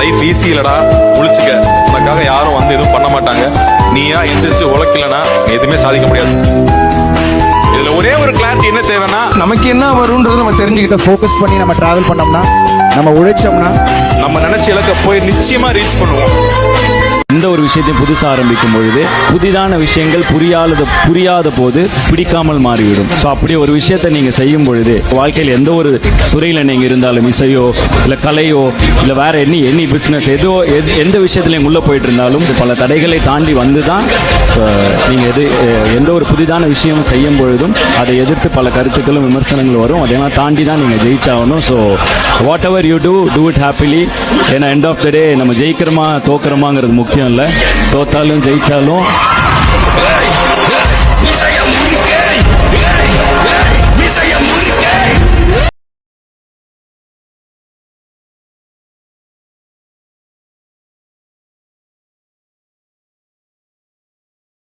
Life easy இல்லடா, முழிச்சுக்க. உனக்காக யாரும் வந்து எதுவும் பண்ண மாட்டாங்க. நீயா எந்திரிச்சு உழைக்கலனா எதுவுமே சாதிக்க முடியாது. இதுல ஒரே ஒரு கிளாரிட்டி என்ன தேவைன்னா, நமக்கு என்ன வரும்ன்றது நம்ம தெரிஞ்சுக்கிட்ட ஃபோக்கஸ் பண்ணி நம்ம டிராவல் பண்ணோம்னா, நம்ம உழைச்சோம்னா நம்ம நினைச்ச இலக்க போய் நிச்சயமா ரீச் பண்ணுவோம். எந்த ஒரு விஷயத்தையும் புதுசாக ஆரம்பிக்கும் பொழுது புதிதான விஷயங்கள் புரியாத போது பிடிக்காமல் மாறிவிடும். ஸோ அப்படி ஒரு விஷயத்தை நீங்கள் செய்யும் பொழுது வாழ்க்கையில் எந்த ஒரு துறையில் நீங்கள் இருந்தாலும், இசையோ இல்லை கலையோ இல்லை வேற எனி பிஸ்னஸ் எந்த விஷயத்தில் நீங்கள் உள்ளே போயிட்டு இருந்தாலும் பல தடைகளை தாண்டி வந்து தான் நீங்கள் எந்த ஒரு புதிதான விஷயம் செய்யும் பொழுதும் அதை எதிர்த்து பல கருத்துக்களும் விமர்சனங்கள் வரும். அதெல்லாம் தாண்டி தான் நீங்கள் ஜெயிச்சாகணும். So whatever you do it happily. ஏன்னா எண்ட் ஆஃப் த டே நம்ம ஜெயிக்கிறோமா தோக்கிறோமாங்கிறது முக்கியம் இல்லை. தோத்தாலும் ஜெயிச்சாலும்